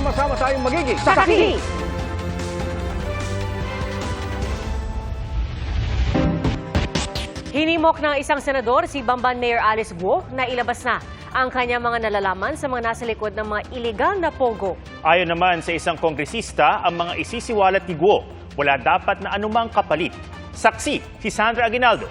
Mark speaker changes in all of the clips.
Speaker 1: Sama-sama tayong magiging
Speaker 2: Saksi! Hinimok ng isang senador si Bamban Mayor Alice Guo na ilabas na ang kanyang mga nalalaman sa mga nasa likod ng mga iligal na pogo.
Speaker 3: Ayon naman sa isang kongresista, ang mga isisiwalat ni Guo, wala dapat na anumang kapalit. Saksi, si Sandra Aguinaldo.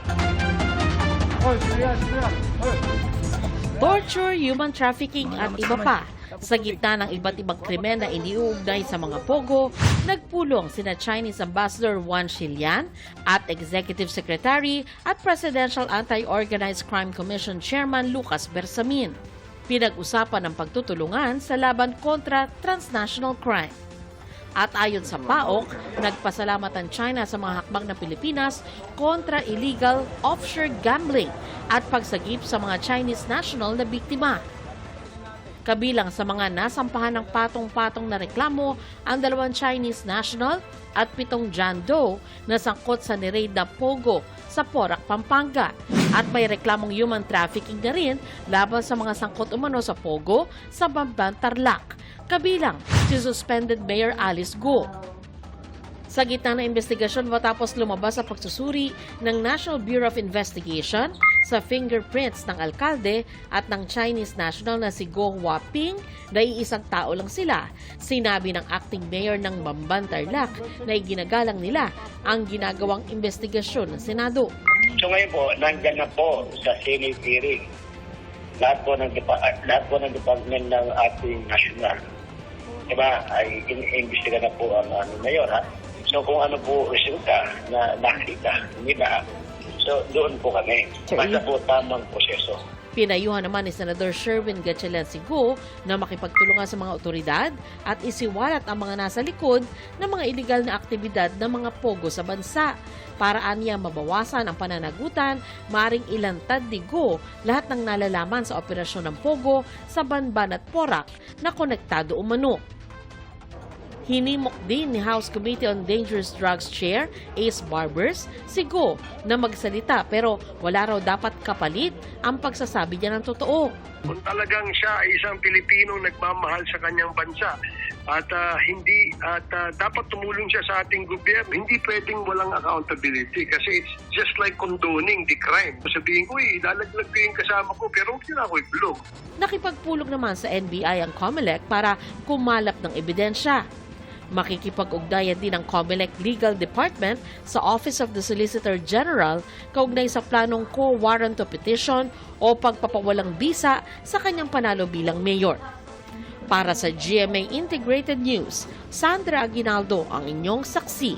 Speaker 4: Torture, human trafficking at iba pa. Sa gitna ng iba't ibang krimen na iniuugnay sa mga pogo, nagpulong sina Chinese Ambassador Wang Xilian at Executive Secretary at Presidential Anti-Organized Crime Commission Chairman Lucas Bersamin. Pinag-usapan ang pagtutulungan sa laban kontra transnational crime. At ayon sa PAOK, nagpasalamat ang China sa mga hakbang ng Pilipinas kontra illegal offshore gambling at pagsagip sa mga Chinese national na biktima. Kabilang sa mga nasampahan ng patong-patong na reklamo ang 2 Chinese national at 7 John Doe na sangkot sa niraid na pogo sa Porac, Pampanga. At may reklamong human trafficking na rin laban sa mga sangkot umano sa pogo sa Bamban, Tarlac. Kabilang si suspended Mayor Alice Guo. Sa gitna ng investigasyon matapos lumabas sa pagsusuri ng National Bureau of Investigation sa fingerprints ng alkalde at ng Chinese national na si Guo Huaping na iisang tao lang sila, sinabi ng acting mayor ng Bamban, Tarlac na iginagalang nila ang ginagawang investigasyon ng Senado.
Speaker 5: So ngayon po, nandyan na po sa Senate hearing lahat po ng department ng ating national. Diba, ay in-investiga na po ang mayor, ha? So kung ano po resulta na nakita nila, so doon po kami. Basta po tamang proseso.
Speaker 4: Pinayuhan naman ni Senador Sherwin Gatchalian si Guo na makipagtulungan sa mga otoridad at isiwalat ang mga nasa likod ng mga iligal na aktibidad ng mga pogo sa bansa. Para aniya mabawasan ang pananagutan, maring ilantad ni Guo lahat ng nalalaman sa operasyon ng pogo sa Banban at Porac na konektado umano. Hinimok din ni House Committee on Dangerous Drugs Chair Ace Barbers si Guo na magsalita pero wala raw dapat kapalit ang pagsasabi niya ng totoo.
Speaker 6: Kung talagang siya ay isang Pilipino nagmamahal sa kanyang bansa at dapat tumulong siya sa ating gobyerno, hindi pwedeng walang accountability kasi it's just like condoning the crime. Sabihin ko, ilalaglag ko yung kasama ko pero huwag nila ako i-block.
Speaker 4: Nakipagpulong naman sa NBI ang COMELEC para kumalap ng ebidensya. Makikipag-ugnayan din ang COMELEC Legal Department sa Office of the Solicitor General kaugnay sa planong co-warrant of petition o pagpapawalang bisa sa kanyang panalo bilang mayor. Para sa GMA Integrated News, Sandra Aguinaldo ang inyong saksi.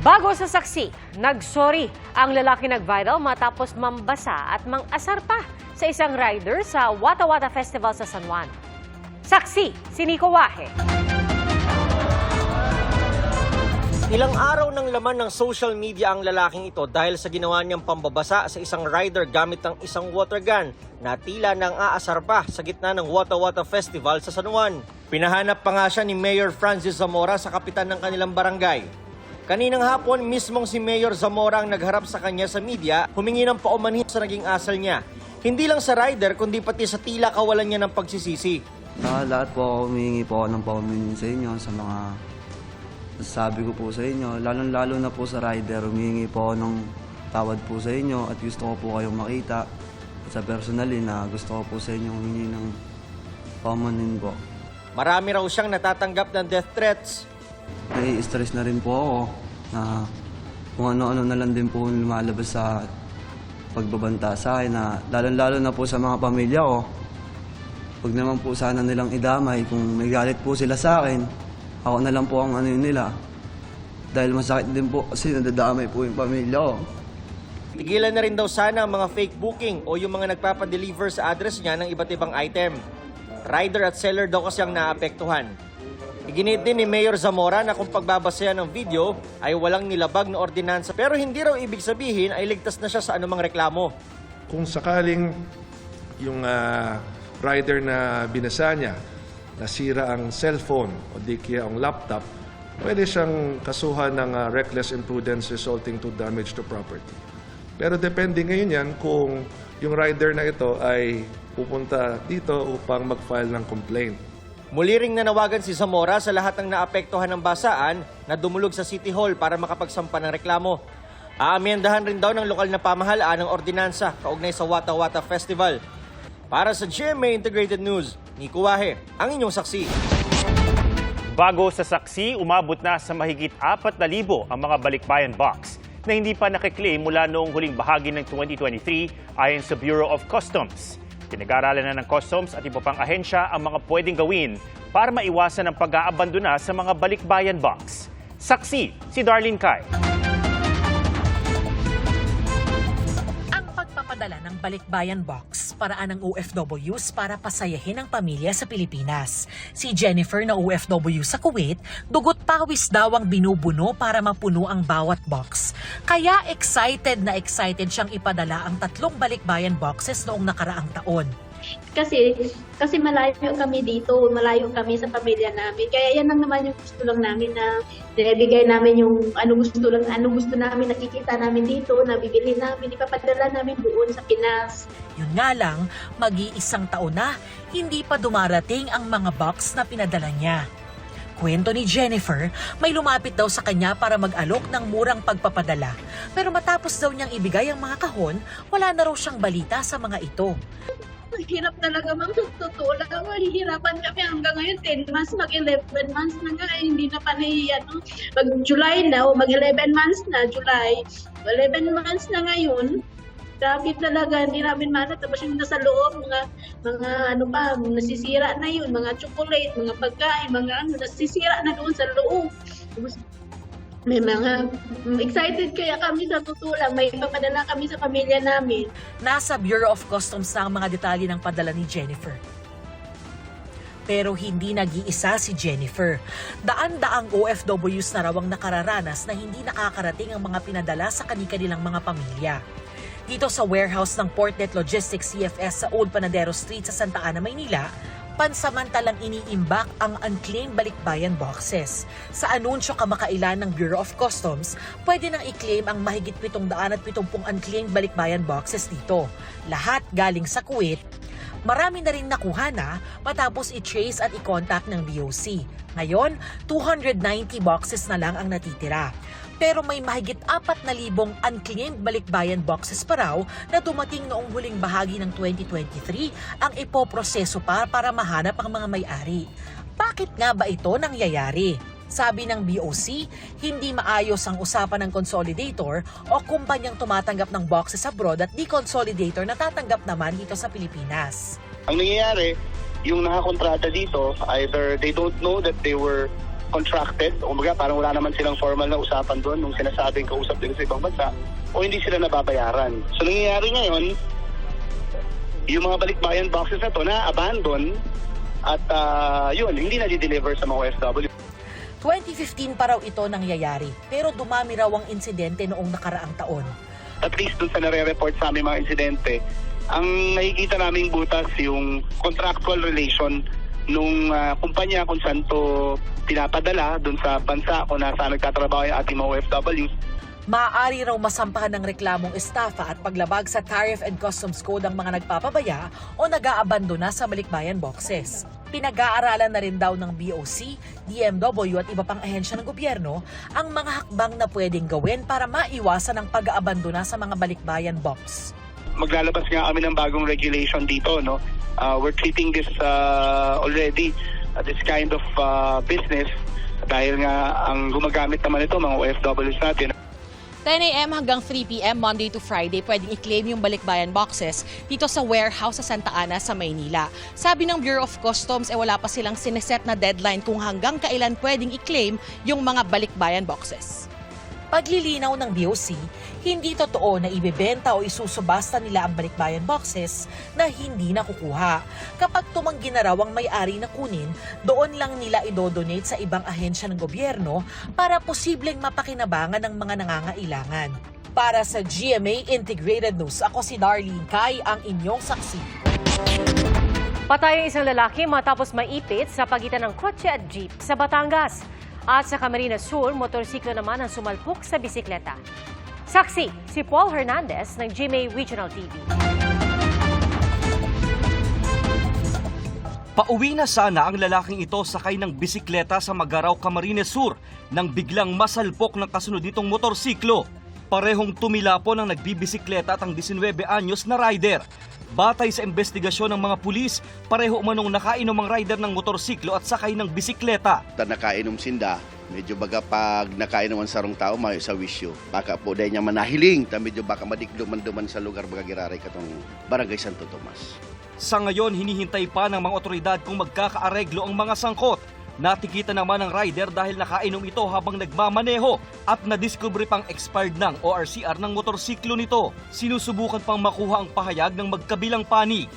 Speaker 2: Bago sa saksi, nagsorry ang lalaki nag-viral matapos mambasa at mang-asar pa sa isang rider sa Wata Wata Festival sa San Juan. Saksi, si Nico Wahe.
Speaker 7: Ilang araw ng laman ng social media ang lalaking ito dahil sa ginawa niyang pambabasa sa isang rider gamit ng isang water gun na tila nang aasar pa sa gitna ng Wata Wata Festival sa San Juan. Pinahanap pa nga siya ni Mayor Francis Zamora sa kapitan ng kanilang barangay. Kaninang hapon, mismong si Mayor Zamora ang nagharap sa kanya sa media, humingi ng paumanhin sa naging asal niya. Hindi lang sa rider kundi pati sa tila kawalan niya ng pagsisisi.
Speaker 8: Lahat po ako humingi po ako ng paumanhin sa inyo sa mga sabi ko po sa inyo, lalo na po sa rider, humingi po ako ng tawad po sa inyo at gusto ko po kayong makita. At sa personally na gusto ko po sa inyo humingi ng paumanhin po.
Speaker 7: Marami raw siyang natatanggap ng death threats.
Speaker 8: Nai-stress na rin po ako na kung ano-ano na lang din po lumalabas sa pagbabanta sa akin na lalo na po sa mga pamilya ko. Huwag naman po sana nilang idamay kung may galit po sila sa akin. Ako na lang po ang ano yun nila. Dahil masakit din po kasi nadadamay po yung pamilya ko.
Speaker 7: Tigilan na rin daw sana ang mga fake booking o yung mga nagpapadeliver sa address niya ng iba't ibang item. Rider at seller daw kasi ang naapektuhan. Iginit din ni Mayor Zamora na kung pagbabasayan ng video ay walang nilabag na ordinansa pero hindi raw ibig sabihin ay ligtas na siya sa anumang reklamo.
Speaker 9: Kung sakaling yung rider na binasa niya, nasira ang cellphone o di kaya ang laptop, pwede siyang kasuhan ng reckless imprudence resulting to damage to property. Pero depende ngayon yan kung yung rider na ito ay pupunta dito upang mag-file ng complaint.
Speaker 7: Muli ring nanawagan si Zamora sa lahat ng naapektuhan ng basaan na dumulog sa City Hall para makapagsampa ng reklamo. Aamyendahan rin daw ng lokal na pamahalaan ang ordinansa kaugnay sa Wata Wata Festival. Para sa GMA Integrated News, Nico Wahe, ang inyong saksi.
Speaker 3: Bago sa saksi, umabot na sa mahigit 4,000 ang mga balikbayan box na hindi pa nakiklaim mula noong huling bahagi ng 2023 ayon sa Bureau of Customs. Pinag-aaralan na ng Customs at iba pang ahensya ang mga pwedeng gawin para maiwasan ang pag-aabandona sa mga balikbayan box. Saksi, si Darlene Kai.
Speaker 1: Ang pagpapadala ng balikbayan box, paraan ng OFWs para pasayahin ang pamilya sa Pilipinas. Si Jennifer na OFW sa Kuwait, dugot pawis daw ang binubuno para mapuno ang bawat box. Kaya excited siyang ipadala ang 3 balikbayan boxes noong nakaraang taon.
Speaker 10: Kasi malayo kami dito, malayo kami sa pamilya namin. Kaya yan lang naman yung gusto lang namin na binibigay namin yung ano gusto namin, nakikita namin dito, nabibili namin, ipapadala namin doon sa Pinas.
Speaker 1: Yun nga lang, mag-iisang taon na, hindi pa dumarating ang mga box na pinadala niya. Kwento ni Jennifer, may lumapit daw sa kanya para mag-alok ng murang pagpapadala. Pero matapos daw niyang ibigay ang mga kahon, wala na raw siyang balita sa mga ito.
Speaker 10: Hirap talaga, ma'am. Totoo lang. Mahihirapan kami hanggang ngayon. 10 months, mag-11 months na nga. Hindi na pa Mag-July na, o mag-11 months na, July. 11 months na ngayon. Grabe talaga, hindi namin mahanap. Tapos yung nasa loob, mga nasisira na yun. Mga chocolate, mga pagkain, nasisira na doon sa loob. Tapos, may mga excited kaya kami sa tutulang. May papadala kami sa pamilya namin.
Speaker 1: Nasa Bureau of Customs na ang mga detalye ng padala ni Jennifer. Pero hindi nag-iisa si Jennifer. Daan-daang OFWs na raw ang nakararanas na hindi nakakarating ang mga pinadala sa kani-kanilang mga pamilya. Dito sa warehouse ng Portnet Logistics CFS sa Old Panadero Street sa Santa Ana, Maynila, pansamantalang iniimbak ang unclaimed balikbayan boxes. Sa anunsyo kamakailan ng Bureau of Customs, pwede nang i-claim ang mahigit 770 unclaimed balikbayan boxes dito. Lahat galing sa Kuwait. Marami na rin nakuha na matapos i-trace at i-contact ng BOC. Ngayon, 290 boxes na lang ang natitira. Pero may mahigit 4,000 unclaimed balikbayan boxes pa raw na dumating noong huling bahagi ng 2023 ang ipoproseso para mahanap ang mga may-ari. Bakit nga ba ito nangyayari? Sabi ng BOC, hindi maayos ang usapan ng consolidator o kumpanyang tumatanggap ng boxes abroad at di-consolidator na tatanggap naman dito sa Pilipinas.
Speaker 5: Ang nangyayari, yung nakakontrata dito, either they don't know that they were contracted, o parang wala naman silang formal na usapan doon nung sinasabing kausap din sa ibang bansa, o hindi sila nababayaran. So nangyayari ngayon, yung mga balikbayan boxes na to na-abandon at hindi na-deliver sa mga OFW.
Speaker 1: 2015 pa raw ito nangyayari, pero dumami raw ang insidente noong nakaraang taon.
Speaker 5: At least doon sa nare-report sa aming mga insidente, ang nakikita naming butas yung contractual relation nung kumpanya kung saan to pinapadala doon sa bansa kung nasaan nagtatrabaho yung ating mga OFW.
Speaker 1: Maaari raw masampahan ng reklamong estafa at paglabag sa Tariff and Customs Code ang mga nagpapabaya o nag-aabandona sa balikbayan boxes. Pinag-aaralan na rin daw ng BOC, DMW at iba pang ahensya ng gobyerno ang mga hakbang na pwedeng gawin para maiwasan ang pag-aabandona sa mga balikbayan box.
Speaker 5: Maglalabas nga kami ng bagong regulation dito, no? We're treating this already, this kind of business dahil nga ang gumagamit naman ito mga OFWs natin.
Speaker 11: 10 a.m. hanggang 3 p.m. Monday to Friday, pwedeng i-claim yung balikbayan boxes dito sa warehouse sa Santa Ana sa Maynila. Sabi ng Bureau of Customs, wala pa silang sineset na deadline kung hanggang kailan pwedeng i-claim yung mga balikbayan boxes.
Speaker 1: Paglilinaw ng BOC, hindi totoo na ibebenta o isusubasta nila ang balikbayan boxes na hindi nakukuha. Kapag tumanggi na raw ang may-ari na kunin, doon lang nila idodonate sa ibang ahensya ng gobyerno para posibleng mapakinabangan ng mga nangangailangan. Para sa GMA Integrated News, ako si Darlene Kai, ang inyong saksi.
Speaker 2: Patay ang isang lalaki matapos maipit sa pagitan ng kotse at jeep sa Batangas. At sa Camarines Sur, motorsiklo naman ang sumalpok sa bisikleta. Saksi, si Paul Hernandez ng GMA Regional TV.
Speaker 7: Pauwi na sana ang lalaking ito sakay ng bisikleta sa Magaraw, Camarines Sur nang biglang masalpok ng kasunod nitong motorsiklo. Parehong tumilapon ang nagbibisikleta at ang 19 anyos na rider. Batay sa investigasyon ng mga pulis, pareho umanong nakainom ang rider ng motorsiklo at sakay ng bisikleta.
Speaker 12: Nakainom sinda, medyo baga pag nakainom ang sarong tao, may sa wisyo. Baka po dahil niya manahiling, medyo baka madikduman-duman sa lugar baga giraray katong Barangay Santo Tomas.
Speaker 7: Sa ngayon, hinihintay pa ng mga otoridad kung magkakaareglo ang mga sangkot. Natikita naman ang rider dahil nakainom ito habang nagmamaneho at nadiskubre pang expired ng ORCR ng motorsiklo nito. Sinusubukan pang makuha ang pahayag ng magkabilang panig.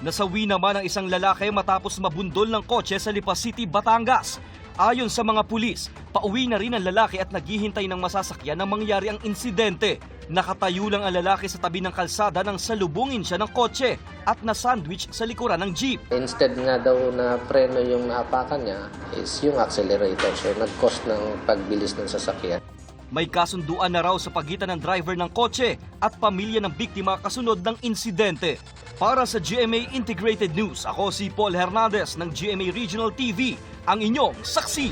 Speaker 7: Nasawi naman ang isang lalaki matapos mabundol ng kotse sa Lipa City, Batangas. Ayon sa mga pulis, pauwi na rin ang lalaki at naghihintay ng masasakyan na mangyari ang insidente. Nakatayo lang ang lalaki sa tabi ng kalsada nang salubungin siya ng kotse at na-sandwich sa likuran ng jeep.
Speaker 13: Instead nga daw na preno yung naapakan niya is yung accelerator. So nag-cause ng pagbilis ng sasakyan.
Speaker 7: May kasunduan na raw sa pagitan ng driver ng kotse at pamilya ng biktima kasunod ng insidente. Para sa GMA Integrated News, ako si Paul Hernandez ng GMA Regional TV, ang inyong saksi.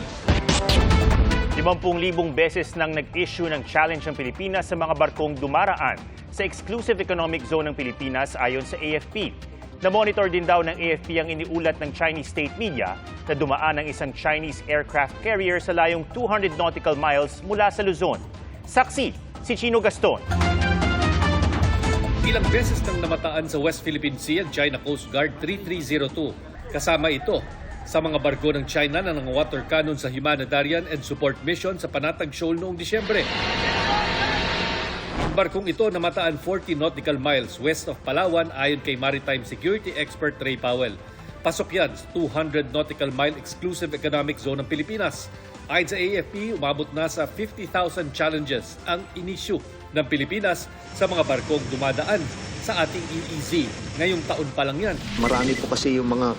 Speaker 3: 50,000 beses nang nag-issue ng challenge ng Pilipinas sa mga barkong dumaraan sa Exclusive Economic Zone ng Pilipinas ayon sa AFP. Na-monitor din daw ng AFP ang iniulat ng Chinese state media na dumaan ang isang Chinese aircraft carrier sa layong 200 nautical miles mula sa Luzon. Saksi, si Chino Gaston.
Speaker 14: Ilang beses nang namataan sa West Philippine Sea ang China Coast Guard 3302. Kasama ito sa mga barko ng China na nang-water cannon sa humanitarian and support mission sa Panatag Shoal noong Disyembre. Ang barkong ito namataan 40 nautical miles west of Palawan ayon kay maritime security expert Ray Powell. Pasok yan sa 200 nautical mile exclusive economic zone ng Pilipinas. Ayon sa AFP, umabot na sa 50,000 challenges ang inisyu ng Pilipinas sa mga barkong dumadaan sa ating EEZ. Ngayong taon pa lang yan.
Speaker 15: Marami po kasi yung mga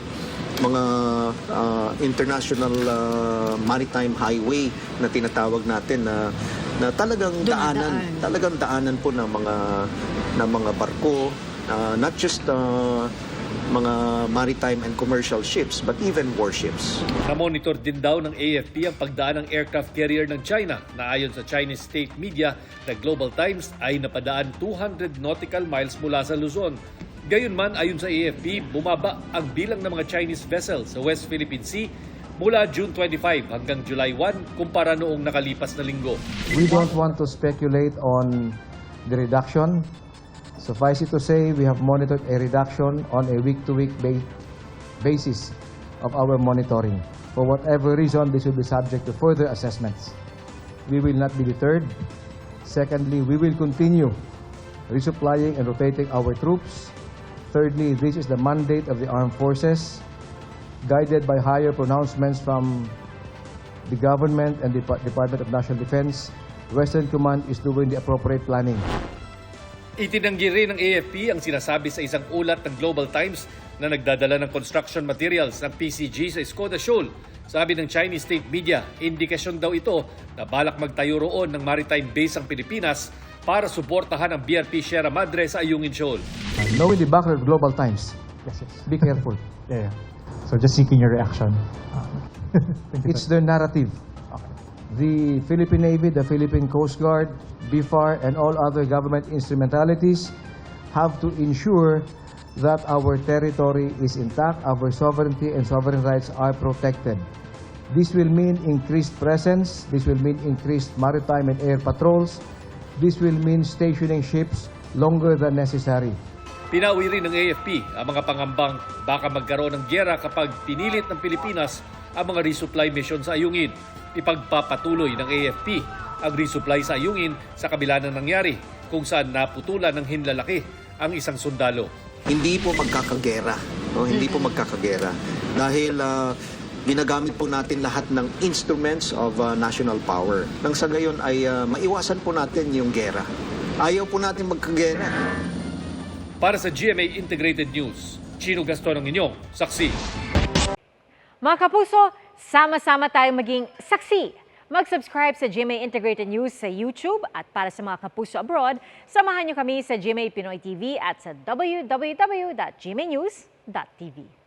Speaker 15: international maritime highway na tinatawag natin na talagang daanan po ng mga barko, not just mga maritime and commercial ships but even warships.
Speaker 14: Na-monitor din daw ng AFP ang pagdaan ng aircraft carrier ng China na ayon sa Chinese state media na Global Times ay napadaan 200 nautical miles mula sa Luzon. Gayunman, ayon sa AFP, bumaba ang bilang ng mga Chinese vessels sa West Philippine Sea mula June 25 hanggang July 1 kumpara noong nakalipas na linggo.
Speaker 16: We don't want to speculate on the reduction. Suffice it to say, we have monitored a reduction on a week-to-week basis of our monitoring. For whatever reason, this will be subject to further assessments. We will not be deterred. Secondly, we will continue resupplying and rotating our troops. Thirdly, this is the mandate of the armed forces, guided by higher pronouncements from the government and the Department of National Defense. Western Command is doing the appropriate planning.
Speaker 14: Itinanggi rin ng AFP ang sinasabi sa isang ulat ng Global Times na nagdadala ng construction materials ng PCG sa Escoda Shoal. Sabi ng Chinese state media, indikasyon daw ito na balak magtayo roon ng maritime base ang Pilipinas para suportahan ang BRP Sierra Madre sa Ayungin Shoal.
Speaker 16: Knowing the background of Global Times, be careful. So just seeking your reaction. It's their narrative. The Philippine Navy, the Philippine Coast Guard, BFAR, and all other government instrumentalities have to ensure that our territory is intact, our sovereignty and sovereign rights are protected. This will mean increased presence, this will mean increased maritime and air patrols, this will mean stationing ships longer than necessary.
Speaker 14: Pinawi rin ng AFP ang mga pangambang baka magkaroon ng gyera kapag pinilit ng Pilipinas ang mga resupply mission sa Ayungin. Ipagpapatuloy ng AFP ang resupply sa Ayungin sa kabila ng nangyari kung saan naputulan ng hinlalaki ang isang sundalo.
Speaker 15: Hindi po magkakagera. No? Hindi po magkakagera. Dahil ginagamit po natin lahat ng instruments of national power. Nang sa gayon ay maiwasan po natin yung gera. Ayaw po natin magkagera.
Speaker 14: Para sa GMA Integrated News, Chino Gaston ang inyong saksi.
Speaker 2: Mga kapuso, sama-sama tayong maging saksi. Mag-subscribe sa GMA Integrated News sa YouTube at para sa mga kapuso abroad, samahan niyo kami sa GMA Pinoy TV at sa www.gmanews.tv.